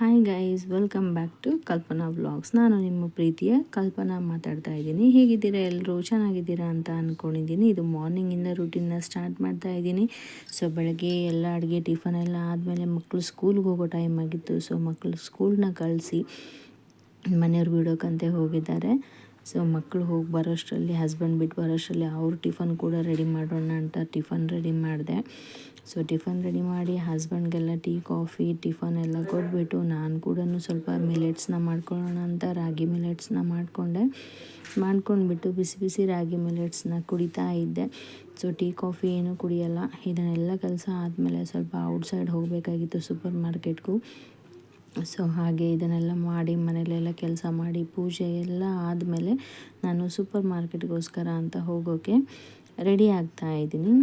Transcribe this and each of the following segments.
Hi guys, welcome back to Kalpana vlogs. ನಾನು ನಿಮ್ಮ ಪ್ರೀತಿಯ ಕಲ್ಪನಾ ಮಾತಾಡ್ತಾ ಇದ್ದೀನಿ. ಹೇಗಿದ್ದೀರಾ ಎಲ್ಲರೂ? ಚೆನ್ನಾಗಿದ್ದೀರಾ ಅಂತ ಅಂದ್ಕೊಂಡಿದ್ದೀನಿ. ಇದು ಮಾರ್ನಿಂಗಿಂದ ರೂಟೀನ್ನ ಸ್ಟಾರ್ಟ್ ಮಾಡ್ತಾ ಇದ್ದೀನಿ. ಸೊ ಬೆಳಗ್ಗೆ ಎಲ್ಲ ಅಡುಗೆ ಟಿಫನ್ ಎಲ್ಲ ಆದಮೇಲೆ ಮಕ್ಕಳು ಸ್ಕೂಲ್ಗೆ ಹೋಗೋ ಟೈಮ್ ಆಗಿತ್ತು. ಸೊ ಮಕ್ಕಳು ಸ್ಕೂಲ್ನ ಕಳಿಸಿ ಮನೆಯವ್ರು ಬಿಡೋಕ್ಕಂತೆ ಹೋಗಿದ್ದಾರೆ. ಸೊ ಮಕ್ಕಳು ಹೋಗಿ ಬರೋಷ್ಟರಲ್ಲಿ, ಹಸ್ಬೆಂಡ್ ಬಿಟ್ಟು ಬರೋಷ್ಟರಲ್ಲಿ ಅವ್ರ ಟಿಫನ್ ಕೂಡ ರೆಡಿ ಮಾಡೋಣ ಅಂತ ಟಿಫನ್ ರೆಡಿ ಮಾಡಿದೆ. ಸೊ ಟಿಫನ್ ರೆಡಿ ಮಾಡಿ ಹಸ್ಬೆಂಡ್ಗೆಲ್ಲ ಟೀ ಕಾಫಿ ಟಿಫನ್ ಎಲ್ಲ ಕೊಟ್ಬಿಟ್ಟು ನಾನು ಕೂಡ ಸ್ವಲ್ಪ ಮಿಲೆಟ್ಸ್ನ ಮಾಡ್ಕೊಳ್ಳೋಣ ಅಂತ ರಾಗಿ ಮಿಲೆಟ್ಸ್ನ ಮಾಡ್ಕೊಂಡ್ಬಿಟ್ಟು ಬಿಸಿ ಬಿಸಿ ರಾಗಿ ಮಿಲೆಟ್ಸ್ನ ಕುಡಿತಾ ಇದ್ದೆ. ಸೊ ಟೀ ಕಾಫಿ ಏನೂ ಕುಡಿಯಲ್ಲ. ಇದನ್ನೆಲ್ಲ ಕೆಲಸ ಆದಮೇಲೆ ಸ್ವಲ್ಪ ಔಟ್ಸೈಡ್ ಹೋಗಬೇಕಾಗಿತ್ತು, ಸೂಪರ್ ಮಾರ್ಕೆಟ್ಗೂ. ಸೊ ಹಾಗೆ ಇದನ್ನೆಲ್ಲ ಮಾಡಿ ಮನೆಯಲ್ಲೆಲ್ಲ ಕೆಲಸ ಮಾಡಿ ಪೂಜೆ ಎಲ್ಲ ಆದಮೇಲೆ ನಾನು ಸೂಪರ್ ಮಾರ್ಕೆಟ್ಗೋಸ್ಕರ ಅಂತ ಹೋಗೋಕ್ಕೆ ರೆಡಿ ಆಗ್ತಾ ಇದ್ದೀನಿ.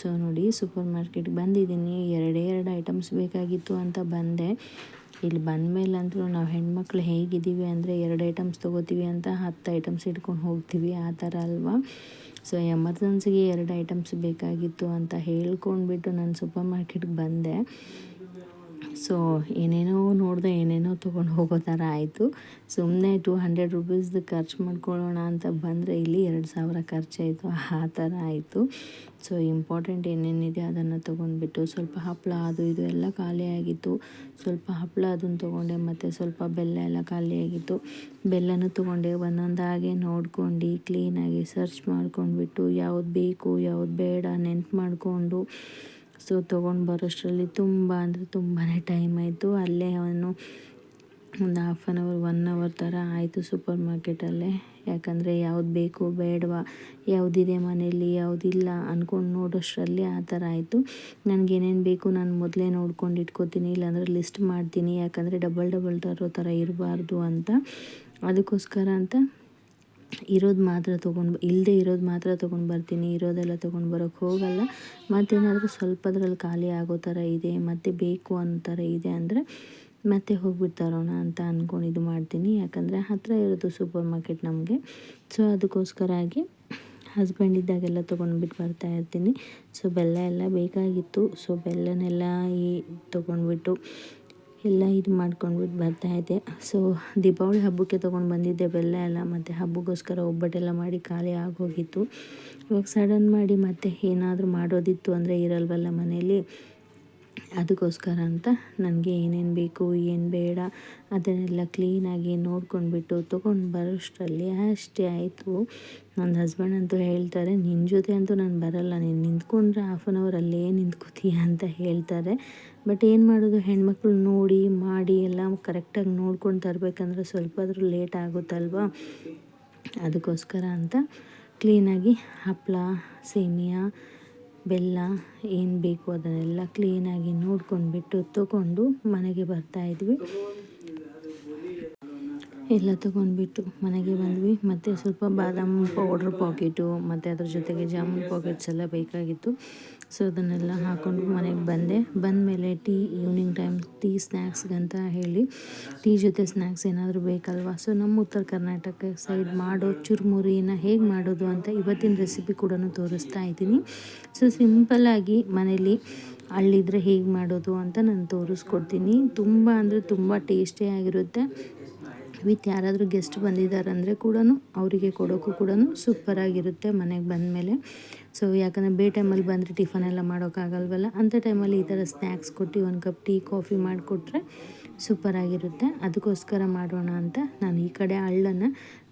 ಸೊ ನೋಡಿ, ಸೂಪರ್ ಮಾರ್ಕೆಟ್ಗೆ ಬಂದಿದ್ದೀನಿ. ಎರಡು ಐಟಮ್ಸ್ ಬೇಕಾಗಿತ್ತು ಅಂತ ಬಂದೆ. ಇಲ್ಲಿ ಬಂದಮೇಲಂತೂ ನಾವು ಹೆಣ್ಮಕ್ಳು ಹೇಗಿದ್ದೀವಿ ಅಂದರೆ 2 ಐಟಮ್ಸ್ ತೊಗೋತೀವಿ ಅಂತ 10 ಐಟಮ್ಸ್ ಇಟ್ಕೊಂಡು ಹೋಗ್ತೀವಿ, ಆ ಥರ ಅಲ್ವಾ. ಸೊ ಎಮರ್ಜೆನ್ಸಿಗೆ 2 ಐಟಮ್ಸ್ ಬೇಕಾಗಿತ್ತು ಅಂತ ಹೇಳ್ಕೊಂಡ್ಬಿಟ್ಟು ನಾನು ಸೂಪರ್ ಮಾರ್ಕೆಟ್ಗೆ ಬಂದೆ. ಸೊ ಏನೇನೋ ನೋಡಿದೆ, ಏನೇನೋ ತೊಗೊಂಡು ಹೋಗೋ ಥರ ಆಯಿತು. ಸುಮ್ಮನೆ 200 ರುಪೀಸ್ದು ಖರ್ಚು ಮಾಡ್ಕೊಳ್ಳೋಣ ಅಂತ ಬಂದರೆ ಇಲ್ಲಿ 2000 ಖರ್ಚಾಯಿತು, ಆ ಥರ ಆಯಿತು. ಸೊ ಇಂಪಾರ್ಟೆಂಟ್ ಏನೇನಿದೆ ಅದನ್ನು ತೊಗೊಂಡ್ಬಿಟ್ಟು ಸ್ವಲ್ಪ ಹಪ್ಪಳ ಅದು ಇದು ಎಲ್ಲ ಖಾಲಿಯಾಗಿತ್ತು. ಸ್ವಲ್ಪ ಹಪ್ಪಳ ಅದನ್ನು ತೊಗೊಂಡೆ, ಮತ್ತು ಸ್ವಲ್ಪ ಬೆಲ್ಲ ಎಲ್ಲ ಖಾಲಿಯಾಗಿತ್ತು. ಬೆಲ್ಲನೂ ತೊಗೊಂಡೆ. ಒಂದೊಂದಾಗೆ ನೋಡ್ಕೊಂಡು ಕ್ಲೀನಾಗಿ ಸರ್ಚ್ ಮಾಡ್ಕೊಂಡ್ಬಿಟ್ಟು ಯಾವ್ದು ಬೇಕು ಯಾವ್ದು ಬೇಡ ನೆನ್ಪು ಮಾಡಿಕೊಂಡು ಸೊ ತೊಗೊಂಡು ಬರೋಷ್ಟರಲ್ಲಿ ತುಂಬ ಅಂದರೆ ತುಂಬಾ ಟೈಮ್ ಆಯಿತು. ಅಲ್ಲೇ ಒಂದು ½ ಆನ್ ಅವರ್ 1 ಅವರ್ ಥರ ಆಯಿತು ಸೂಪರ್ ಮಾರ್ಕೆಟಲ್ಲೇ. ಯಾಕಂದರೆ ಯಾವ್ದು ಬೇಕು ಬೇಡವಾ, ಯಾವುದಿದೆ ಮನೇಲಿ ಯಾವುದಿಲ್ಲ ಅಂದ್ಕೊಂಡು ನೋಡೋಷ್ಟರಲ್ಲಿ ಆ ಥರ ಆಯಿತು. ನನಗೇನೇನು ಬೇಕು ನಾನು ಮೊದಲೇ ನೋಡ್ಕೊಂಡು ಇಟ್ಕೋತೀನಿ, ಇಲ್ಲಾಂದರೆ ಲಿಸ್ಟ್ ಮಾಡ್ತೀನಿ. ಯಾಕಂದರೆ ಡಬಲ್ ತರೋ ಥರ ಇರಬಾರ್ದು ಅಂತ. ಅದಕ್ಕೋಸ್ಕರ ಅಂತ ಇಲ್ಲದೆ ಇರೋದು ಮಾತ್ರ ತೊಗೊಂಡು ಬರ್ತೀನಿ. ಇರೋದೆಲ್ಲ ತೊಗೊಂಡು ಬರೋಕ್ಕೆ ಹೋಗಲ್ಲ. ಮತ್ತೇನಾದರೂ ಸ್ವಲ್ಪದ್ರಲ್ಲಿ ಖಾಲಿ ಆಗೋ ಥರ ಇದೆ, ಮತ್ತೆ ಬೇಕು ಅನ್ನೋ ಥರ ಇದೆ ಅಂದರೆ ಮತ್ತೆ ಹೋಗ್ಬಿಟ್ಟು ತರೋಣ ಅಂತ ಅಂದ್ಕೊಂಡು ಇದು ಮಾಡ್ತೀನಿ. ಯಾಕಂದರೆ ಹತ್ತಿರ ಇರೋದು ಸೂಪರ್ ಮಾರ್ಕೆಟ್ ನಮಗೆ. ಸೊ ಅದಕ್ಕೋಸ್ಕರ ಆಗಿ ಹಸ್ಬೆಂಡ್ ಇದ್ದಾಗೆಲ್ಲ ತೊಗೊಂಡ್ಬಿಟ್ಟು ಬರ್ತಾಯಿರ್ತೀನಿ. ಸೊ ಬೆಲ್ಲ ಎಲ್ಲ ಬೇಕಾಗಿತ್ತು. ಸೊ ಬೆಲ್ಲನೆಲ್ಲ ತೊಗೊಂಡ್ಬಿಟ್ಟು ಎಲ್ಲ ಇದು ಮಾಡ್ಕೊಂಡ್ಬಿಟ್ಟು ಬರ್ತಾಯಿದ್ದೆ. ಸೊ ದೀಪಾವಳಿ ಹಬ್ಬಕ್ಕೆ ತೊಗೊಂಡು ಬಂದಿದ್ದೆ ಬೆಲ್ಲ ಎಲ್ಲ, ಮತ್ತು ಹಬ್ಬಕ್ಕೋಸ್ಕರ ಒಬ್ಬಟ್ಟೆಲ್ಲ ಮಾಡಿ ಖಾಲಿ ಆಗೋಗಿತ್ತು. ಇವಾಗ ಸಡನ್ ಮಾಡಿ ಮತ್ತೆ ಏನಾದರೂ ಮಾಡೋದಿತ್ತು ಅಂದರೆ ಇರಲ್ವಲ್ಲ ಮನೇಲಿ, ಅದಕ್ಕೋಸ್ಕರ ಅಂತ ನನಗೆ ಏನೇನು ಬೇಕು ಏನು ಬೇಡ ಅದನ್ನೆಲ್ಲ ಕ್ಲೀನಾಗಿ ನೋಡ್ಕೊಂಡ್ಬಿಟ್ಟು ತೊಗೊಂಡು ಬರೋಷ್ಟರಲ್ಲಿ ಅಷ್ಟೇ ಆಯಿತು. ನನ್ನ ಹಸ್ಬೆಂಡ್ ಅಂತೂ ಹೇಳ್ತಾರೆ, ನಿನ್ನ ಜೊತೆ ಅಂತೂ ನಾನು ಬರಲ್ಲ, ನೀನು ನಿಂತ್ಕೊಂಡ್ರೆ ½ ಆನ್ ಅವರ್ ಅಲ್ಲೇ ನಿಂತ್ಕೋತೀಯ ಅಂತ ಹೇಳ್ತಾರೆ. ಬಟ್ ಏನು ಮಾಡೋದು, ಹೆಣ್ಮಕ್ಳು ನೋಡಿ ಮಾಡಿ ಎಲ್ಲ ಕರೆಕ್ಟಾಗಿ ನೋಡ್ಕೊಂಡು ತರಬೇಕಂದ್ರೆ ಸ್ವಲ್ಪಾದರೂ ಲೇಟ್ ಆಗುತ್ತಲ್ವ. ಅದಕ್ಕೋಸ್ಕರ ಅಂತ ಕ್ಲೀನಾಗಿ ಹಪ್ಪಳ ಸೇಮಿಯಾ ಬೆಲ್ಲ ಏನು ಬೇಕು ಅದನ್ನೆಲ್ಲ ಕ್ಲೀನಾಗಿ ನೋಡ್ಕೊಂಡ್ಬಿಟ್ಟು ತೊಗೊಂಡು ಮನೆಗೆ ಬರ್ತಾಯಿದ್ವಿ. ಎಲ್ಲ ತೊಗೊಂಡ್ಬಿಟ್ಟು ಮನೆಗೆ ಬಂದ್ವಿ. ಮತ್ತು ಸ್ವಲ್ಪ ಬಾದಾಮ್ ಪೌಡ್ರ್ ಪಾಕೆಟು ಮತ್ತು ಅದ್ರ ಜೊತೆಗೆ ಜಾಮೂನ್ ಪಾಕೆಟ್ಸ್ ಎಲ್ಲ ಬೇಕಾಗಿತ್ತು. ಸೊ ಅದನ್ನೆಲ್ಲ ಹಾಕ್ಕೊಂಡು ಮನೆಗೆ ಬಂದಮೇಲೆ ಈವ್ನಿಂಗ್ ಟೈಮ್ ಟೀ ಸ್ನ್ಯಾಕ್ಸ್ಗಂತ ಹೇಳಿ ಟೀ ಜೊತೆ ಸ್ನ್ಯಾಕ್ಸ್ ಏನಾದರೂ ಬೇಕಲ್ವ. ಸೊ ನಮ್ಮ ಉತ್ತರ ಕರ್ನಾಟಕ ಸೈಡ್ ಮಾಡೋ ಚುರುಮುರಿನ ಹೇಗೆ ಮಾಡೋದು ಅಂತ ಇವತ್ತಿನ ರೆಸಿಪಿ ಕೂಡ ತೋರಿಸ್ತಾ ಇದ್ದೀನಿ. ಸೊ ಸಿಂಪಲ್ಲಾಗಿ ಮನೇಲಿ ಅಳ್ಳಿದ್ರೆ ಹೇಗೆ ಮಾಡೋದು ಅಂತ ನಾನು ತೋರಿಸ್ಕೊಡ್ತೀನಿ. ತುಂಬ ಅಂದರೆ ತುಂಬ ಟೇಸ್ಟಿಯಾಗಿರುತ್ತೆ. ವಿತ್ ಯಾರಾದರೂ ಗೆಸ್ಟ್ ಬಂದಿದ್ದಾರಂದರೆ ಕೂಡ ಅವರಿಗೆ ಕೊಡೋಕ್ಕೂ ಕೂಡ ಸೂಪರಾಗಿರುತ್ತೆ ಮನೆಗೆ ಬಂದಮೇಲೆ. ಸೊ ಯಾಕಂದರೆ ಟೈಮಲ್ಲಿ ಬಂದರೆ ಟಿಫನ್ ಎಲ್ಲ ಮಾಡೋಕ್ಕಾಗಲ್ವಲ್ಲ, ಅಂಥ ಟೈಮಲ್ಲಿ ಈ ಥರ ಸ್ನ್ಯಾಕ್ಸ್ ಕೊಟ್ಟು 1 ಕಪ್ ಟೀ ಕಾಫಿ ಮಾಡಿಕೊಟ್ರೆ ಸೂಪರಾಗಿರುತ್ತೆ. ಅದಕ್ಕೋಸ್ಕರ ಮಾಡೋಣ ಅಂತ ನಾನು ಈ ಕಡೆ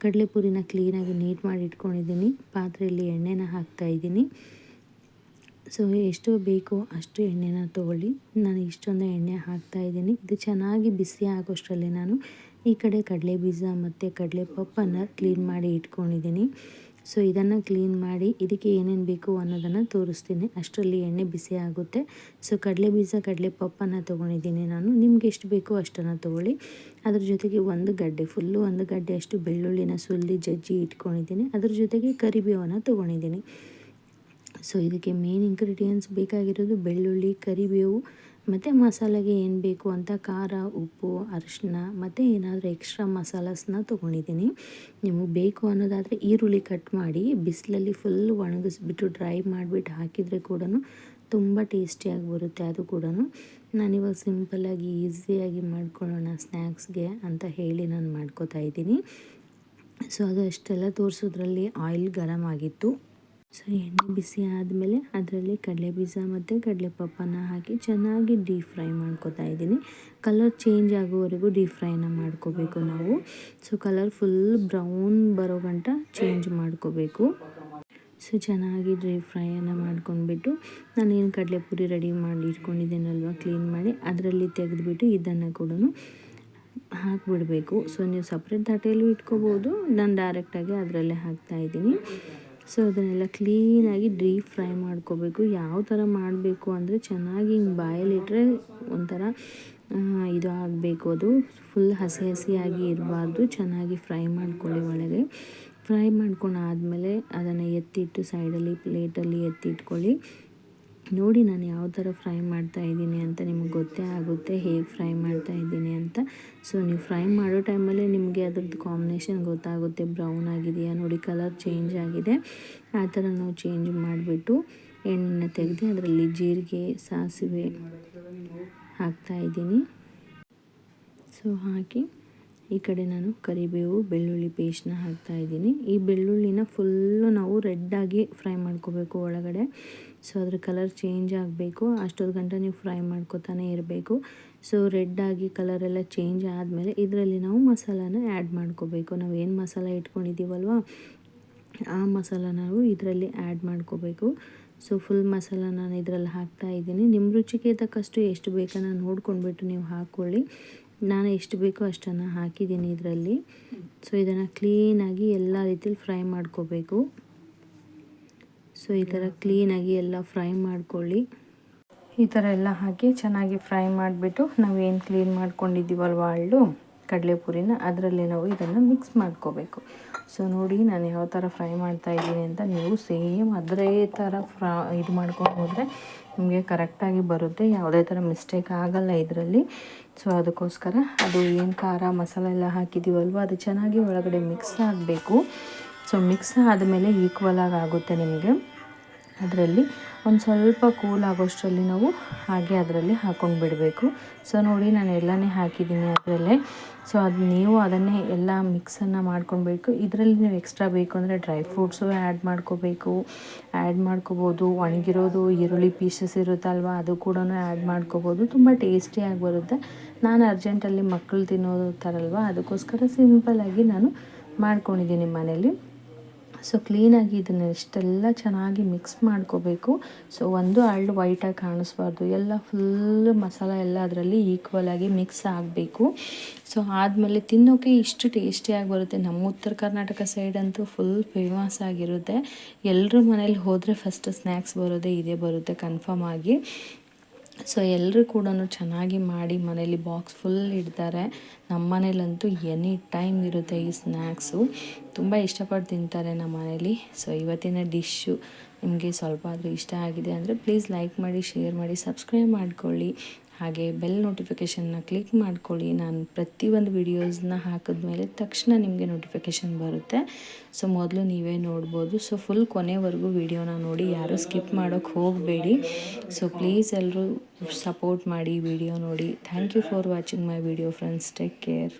ಕಡಲೆಪುರಿನ ಕ್ಲೀನಾಗಿ ನೀಟ್ ಮಾಡಿ ಇಟ್ಕೊಂಡಿದ್ದೀನಿ. ಪಾತ್ರೆಯಲ್ಲಿ ಎಣ್ಣೆನ ಹಾಕ್ತಾಯಿದ್ದೀನಿ. ಸೊ ಎಷ್ಟು ಬೇಕೋ ಅಷ್ಟು ಎಣ್ಣೆನ ತೊಗೊಳ್ಳಿ. ನಾನು ಇಷ್ಟೊಂದು ಎಣ್ಣೆ ಹಾಕ್ತಾಯಿದ್ದೀನಿ. ಇದು ಚೆನ್ನಾಗಿ ಬಿಸಿ ಆಗೋಷ್ಟರಲ್ಲಿ ನಾನು ಈ ಕಡೆ ಕಡಲೆ ಬೀಜ ಮತ್ತು ಕಡಲೆ ಪಪ್ಪನ್ನು ಕ್ಲೀನ್ ಮಾಡಿ ಇಟ್ಕೊಂಡಿದ್ದೀನಿ. ಸೊ ಇದನ್ನು ಕ್ಲೀನ್ ಮಾಡಿ ಇದಕ್ಕೆ ಏನೇನು ಬೇಕು ಅನ್ನೋದನ್ನು ತೋರಿಸ್ತೀನಿ. ಅಷ್ಟರಲ್ಲಿ ಎಣ್ಣೆ ಬಿಸಿ ಆಗುತ್ತೆ. ಸೊ ಕಡಲೆ ಬೀಜ ಕಡಲೆ ಪಪ್ಪನ್ನು ತೊಗೊಂಡಿದ್ದೀನಿ ನಾನು. ನಿಮ್ಗೆ ಎಷ್ಟು ಬೇಕೋ ಅಷ್ಟನ್ನು ತೊಗೊಳ್ಳಿ. ಅದ್ರ ಜೊತೆಗೆ 1 ಗಡ್ಡೆ ಅಷ್ಟು ಬೆಳ್ಳುಳ್ಳಿನ ಸುಲಿದು ಜಜ್ಜಿ ಇಟ್ಕೊಂಡಿದ್ದೀನಿ. ಅದ್ರ ಜೊತೆಗೆ ಕರಿಬೇವನ್ನು ತೊಗೊಂಡಿದ್ದೀನಿ. ಸೊ ಇದಕ್ಕೆ ಮೇನ್ ಇಂಗ್ರೀಡಿಯೆಂಟ್ಸ್ ಬೇಕಾಗಿರೋದು ಬೆಳ್ಳುಳ್ಳಿ, ಕರಿಬೇವು ಮತ್ತು ಮಸಾಲೆಗೆ ಏನು ಬೇಕು ಅಂತ ಖಾರ, ಉಪ್ಪು, ಅರಿಶಿನ ಮತ್ತು ಏನಾದರೂ ಎಕ್ಸ್ಟ್ರಾ ಮಸಾಲಾಸ್ನ ತೊಗೊಂಡಿದ್ದೀನಿ. ನಿಮಗೆ ಬೇಕು ಅನ್ನೋದಾದರೆ ಈರುಳ್ಳಿ ಕಟ್ ಮಾಡಿ ಬಿಸಿಲಲ್ಲಿ ಫುಲ್ ಒಣಗಿಸ್ಬಿಟ್ಟು ಡ್ರೈ ಮಾಡಿಬಿಟ್ಟು ಹಾಕಿದರೆ ಕೂಡ ತುಂಬ ಟೇಸ್ಟಿಯಾಗಿ ಬರುತ್ತೆ ಅದು ಕೂಡ. ನಾನಿವಾಗ ಸಿಂಪಲ್ಲಾಗಿ ಈಸಿಯಾಗಿ ಮಾಡ್ಕೊಳ್ಳೋಣ ಸ್ನ್ಯಾಕ್ಸ್ಗೆ ಅಂತ ಹೇಳಿ ನಾನು ಮಾಡ್ಕೋತಾ ಇದ್ದೀನಿ. ಸೊ ಅದು ಅಷ್ಟೆಲ್ಲ ತೋರಿಸೋದ್ರಲ್ಲಿ ಆಯಿಲ್ ಗರಮ್ ಆಗಿತ್ತು. ಸೊ ಎಣ್ಣೆ ಬಿಸಿ ಆದಮೇಲೆ ಅದರಲ್ಲಿ ಕಡಲೆ ಬೀಜ ಮತ್ತು ಕಡಲೆ ಪಪ್ಪನ ಹಾಕಿ ಚೆನ್ನಾಗಿ ಡೀಪ್ ಫ್ರೈ ಮಾಡ್ಕೊತಾ ಇದ್ದೀನಿ. ಕಲರ್ ಚೇಂಜ್ ಆಗೋವರೆಗೂ ಡೀಪ್ ಫ್ರೈನ ಮಾಡ್ಕೋಬೇಕು ನಾವು. ಸೊ ಕಲರ್ ಫುಲ್ ಬ್ರೌನ್ ಬರೋ ಗಂಟ ಚೇಂಜ್ ಮಾಡ್ಕೋಬೇಕು. ಸೊ ಚೆನ್ನಾಗಿ ಡೀಪ್ ಫ್ರೈಯನ್ನು ಮಾಡ್ಕೊಂಡ್ಬಿಟ್ಟು ನಾನೇನು ಕಡಲೆಪುರಿ ರೆಡಿ ಮಾಡಿ ಇಟ್ಕೊಂಡಿದ್ದೀನಲ್ವ ಕ್ಲೀನ್ ಮಾಡಿ ಅದರಲ್ಲಿ ತೆಗೆದುಬಿಟ್ಟು ಇದನ್ನು ಕೂಡ ಹಾಕಿಬಿಡಬೇಕು. ಸೊ ನೀವು ಸಪ್ರೇಟ್ ತಟ್ಟೆಯಲ್ಲೂ ಇಟ್ಕೋಬೋದು, ನಾನು ಡೈರೆಕ್ಟಾಗಿ ಅದರಲ್ಲೇ ಹಾಕ್ತಾಯಿದ್ದೀನಿ. ಸೊ ಅದನ್ನೆಲ್ಲ ಕ್ಲೀನಾಗಿ ಡೀಪ್ ಫ್ರೈ ಮಾಡ್ಕೋಬೇಕು. ಯಾವ ಥರ ಮಾಡಬೇಕು ಅಂದರೆ ಚೆನ್ನಾಗಿ ಹಿಂಗೆ ಬಾಯಲ್ಲಿಟ್ಟರೆ ಒಂಥರ ಇದು ಆಗಬೇಕು, ಅದು ಫುಲ್ ಹಸಿ ಹಸಿಯಾಗಿ ಇರಬಾರ್ದು. ಚೆನ್ನಾಗಿ ಫ್ರೈ ಮಾಡ್ಕೊಳ್ಳಿ. ಒಳಗೆ ಫ್ರೈ ಮಾಡ್ಕೊಂಡಾದಮೇಲೆ ಅದನ್ನು ಎತ್ತಿಟ್ಟು ಸೈಡಲ್ಲಿ ಪ್ಲೇಟಲ್ಲಿ ಎತ್ತಿಟ್ಕೊಳ್ಳಿ. ನೋಡಿ ನಾನು ಯಾವ ಥರ ಫ್ರೈ ಮಾಡ್ತಾಯಿದ್ದೀನಿ ಅಂತ ನಿಮಗೆ ಗೊತ್ತೇ ಆಗುತ್ತೆ ಹೇಗೆ ಫ್ರೈ ಮಾಡ್ತಾಯಿದ್ದೀನಿ ಅಂತ. ಸೊ ನೀವು ಫ್ರೈ ಮಾಡೋ ಟೈಮಲ್ಲೇ ನಿಮಗೆ ಅದ್ರದ್ದು ಕಾಂಬಿನೇಷನ್ ಗೊತ್ತಾಗುತ್ತೆ. ಬ್ರೌನ್ ಆಗಿದೆಯಾ ನೋಡಿ, ಕಲರ್ ಚೇಂಜ್ ಆಗಿದೆ, ಆ ಥರ ನಾವು ಚೇಂಜ್ ಮಾಡಿಬಿಟ್ಟು ಎಣ್ಣೆನ ತೆಗೆದು ಅದರಲ್ಲಿ ಜೀರಿಗೆ ಸಾಸಿವೆ ಹಾಕ್ತಾಯಿದ್ದೀನಿ. ಸೊ ಹಾಕಿ ಈ ಕಡೆ ನಾನು ಕರಿಬೇವು ಬೆಳ್ಳುಳ್ಳಿ ಪೇಸ್ಟ್ನ ಹಾಕ್ತಾಯಿದ್ದೀನಿ. ಈ ಬೆಳ್ಳುಳ್ಳಿನ ಫುಲ್ಲು ನಾವು ರೆಡ್ಡಾಗಿ ಫ್ರೈ ಮಾಡ್ಕೋಬೇಕು ಒಳಗಡೆ. ಸೊ ಅದ್ರ ಕಲರ್ ಚೇಂಜ್ ಆಗಬೇಕು, ಅಷ್ಟೊತ್ತು ಗಂಟ ನೀವು ಫ್ರೈ ಮಾಡ್ಕೊತಾನೆ ಇರಬೇಕು. ಸೊ ರೆಡ್ಡಾಗಿ ಕಲರೆಲ್ಲ ಚೇಂಜ್ ಆದಮೇಲೆ ಇದರಲ್ಲಿ ನಾವು ಮಸಾಲಾನ ಆ್ಯಡ್ ಮಾಡ್ಕೋಬೇಕು. ನಾವು ಏನು ಮಸಾಲ ಇಟ್ಕೊಂಡಿದ್ದೀವಲ್ವ ಆ ಮಸಾಲ ನಾವು ಇದರಲ್ಲಿ ಆ್ಯಡ್ ಮಾಡ್ಕೋಬೇಕು. ಸೊ ಫುಲ್ ಮಸಾಲ ನಾನು ಇದರಲ್ಲಿ ಹಾಕ್ತಾಯಿದ್ದೀನಿ. ನಿಮ್ಮ ರುಚಿಗೆ ತಕ್ಕಷ್ಟು ಎಷ್ಟು ಬೇಕನ್ನ ನೋಡ್ಕೊಂಡ್ಬಿಟ್ಟು ನೀವು ಹಾಕ್ಕೊಳ್ಳಿ. ನಾನು ಎಷ್ಟು ಬೇಕೋ ಅಷ್ಟನ್ನು ಹಾಕಿದ್ದೀನಿ ಇದರಲ್ಲಿ. ಸೊ ಇದನ್ನು ಕ್ಲೀನಾಗಿ ಎಲ್ಲ ರೀತಿಲಿ ಫ್ರೈ ಮಾಡ್ಕೋಬೇಕು. ಸೊ ಈ ಥರ ಕ್ಲೀನಾಗಿ ಎಲ್ಲ ಫ್ರೈ ಮಾಡ್ಕೊಳ್ಳಿ. ಈ ಥರ ಎಲ್ಲ ಹಾಕಿ ಚೆನ್ನಾಗಿ ಫ್ರೈ ಮಾಡಿಬಿಟ್ಟು ನಾವೇನು ಕ್ಲೀನ್ ಮಾಡ್ಕೊಂಡಿದ್ದೀವಲ್ವ ಅಳ್ಳು ಕಡಲೆಪುರಿನ ಅದರಲ್ಲಿ ನಾವು ಇದನ್ನು ಮಿಕ್ಸ್ ಮಾಡ್ಕೋಬೇಕು. ಸೊ ನೋಡಿ ನಾನು ಯಾವ ಥರ ಫ್ರೈ ಮಾಡ್ತಾಯಿದ್ದೀನಿ ಅಂತ ನೀವು ಸೇಮ್ ಅದೇ ಥರ ಇದು ಮಾಡ್ಕೊಂಡು ಹೋದರೆ ನಿಮಗೆ ಕರೆಕ್ಟಾಗಿ ಬರುತ್ತೆ. ಯಾವುದೇ ಥರ ಮಿಸ್ಟೇಕ್ ಆಗಲ್ಲ ಇದರಲ್ಲಿ. ಸೊ ಅದಕ್ಕೋಸ್ಕರ ಅದು ಏನು ಖಾರ ಮಸಾಲೆ ಎಲ್ಲ ಹಾಕಿದ್ದೀವಲ್ವ ಅದು ಚೆನ್ನಾಗಿ ಒಳಗಡೆ ಮಿಕ್ಸ್ ಆಗಬೇಕು. ಸೊ ಮಿಕ್ಸ್ ಆದಮೇಲೆ ಈಕ್ವಲಾಗಿ ಆಗುತ್ತೆ ನಿಮಗೆ. ಅದರಲ್ಲಿ ಒಂದು ಸ್ವಲ್ಪ ಕೂಲ್ ಆಗೋಷ್ಟರಲ್ಲಿ ನಾವು ಹಾಗೆ ಅದರಲ್ಲಿ ಹಾಕ್ಕೊಂಡು ಬಿಡಬೇಕು. ಸೊ ನೋಡಿ ನಾನು ಎಲ್ಲನೇ ಹಾಕಿದ್ದೀನಿ ಅದರಲ್ಲೇ. ಸೊ ಅದು ನೀವು ಅದನ್ನೇ ಎಲ್ಲ ಮಿಕ್ಸನ್ನು ಮಾಡ್ಕೊಳ್ಬೇಕು. ಇದರಲ್ಲಿ ನೀವು ಎಕ್ಸ್ಟ್ರಾ ಬೇಕು ಅಂದರೆ ಡ್ರೈ ಫ್ರೂಟ್ಸು ಆ್ಯಡ್ ಮಾಡ್ಕೋಬೋದು. ಒಣಗಿರೋದು ಈರುಳ್ಳಿ ಪೀಸಸ್ ಇರುತ್ತಲ್ವ ಅದು ಕೂಡ ಆ್ಯಡ್ ಮಾಡ್ಕೋಬೋದು. ತುಂಬ ಟೇಸ್ಟಿಯಾಗಿ ಬರುತ್ತೆ. ನಾನು ಅರ್ಜೆಂಟಲ್ಲಿ ಮಕ್ಕಳು ತಿನ್ನೋದಿರ್ತಾರಲ್ವ ಅದಕ್ಕೋಸ್ಕರ ಸಿಂಪಲ್ಲಾಗಿ ನಾನು ಮಾಡ್ಕೊಂಡಿದ್ದೀನಿ ಮನೇಲಿ. ಸೊ ಕ್ಲೀನಾಗಿ ಇದನ್ನು ಇಷ್ಟೆಲ್ಲ ಚೆನ್ನಾಗಿ ಮಿಕ್ಸ್ ಮಾಡ್ಕೋಬೇಕು. ಸೊ ಒಂದು ಅಳ್ಳು ವೈಟಾಗಿ ಕಾಣಿಸ್ಬಾರ್ದು, ಎಲ್ಲ ಫುಲ್ ಮಸಾಲ ಎಲ್ಲ ಅದರಲ್ಲಿ ಈಕ್ವಲಾಗಿ ಮಿಕ್ಸ್ ಆಗಬೇಕು. ಸೊ ಆದಮೇಲೆ ತಿನ್ನೋಕ್ಕೆ ಇಷ್ಟು ಟೇಸ್ಟಿಯಾಗಿ ಬರುತ್ತೆ. ನಮ್ಮ ಉತ್ತರ ಕರ್ನಾಟಕ ಸೈಡಂತೂ ಫುಲ್ ಫೇಮಸ್ ಆಗಿರುತ್ತೆ. ಎಲ್ಲರೂ ಮನೇಲಿ ಹೋದರೆ ಫಸ್ಟ್ ಸ್ನ್ಯಾಕ್ಸ್ ಬರೋದೇ ಇದೇ ಬರುತ್ತೆ ಕನ್ಫರ್ಮ್ ಆಗಿ. ಸೊ ಎಲ್ಲರೂ ಕೂಡ ಚೆನ್ನಾಗಿ ಮಾಡಿ ಮನೇಲಿ ಬಾಕ್ಸ್ ಫುಲ್ ಇಡ್ತಾರೆ. ನಮ್ಮ ಮನೇಲಂತೂ ಎನಿ ಟೈಮ್ ಇರುತ್ತೆ ಈ ಸ್ನ್ಯಾಕ್ಸು. ತುಂಬ ಇಷ್ಟಪಟ್ಟು ತಿಂತಾರೆ ನಮ್ಮ ಮನೇಲಿ. ಸೊ ಇವತ್ತಿನ ಡಿಶ್ಶು ನಿಮಗೆ ಸ್ವಲ್ಪ ಆದರೂ ಇಷ್ಟ ಆಗಿದೆ ಅಂದರೆ ಪ್ಲೀಸ್ ಲೈಕ್ ಮಾಡಿ, ಶೇರ್ ಮಾಡಿ, ಸಬ್ಸ್ಕ್ರೈಬ್ ಮಾಡ್ಕೊಳ್ಳಿ. ಹಾಗೆ ಬೆಲ್ ನೋಟಿಫಿಕೇಷನ್ನ ಕ್ಲಿಕ್ ಮಾಡ್ಕೊಳ್ಳಿ. ನಾನು ಪ್ರತಿಯೊಂದು ವೀಡಿಯೋಸ್ನ ಹಾಕಿದ್ಮೇಲೆ ತಕ್ಷಣ ನಿಮಗೆ ನೋಟಿಫಿಕೇಷನ್ ಬರುತ್ತೆ. ಸೊ ಮೊದಲು ನೀವೇ ನೋಡ್ಬೋದು. ಸೊ ಫುಲ್ ಕೊನೆವರೆಗೂ ವೀಡಿಯೋನ ನೋಡಿ, ಯಾರೂ ಸ್ಕಿಪ್ ಮಾಡೋಕ್ಕೆ ಹೋಗಬೇಡಿ. ಸೊ ಪ್ಲೀಸ್ ಎಲ್ಲರೂ ಸಪೋರ್ಟ್ ಮಾಡಿ, ವಿಡಿಯೋ ನೋಡಿ. Thank you for watching my video friends. Take care.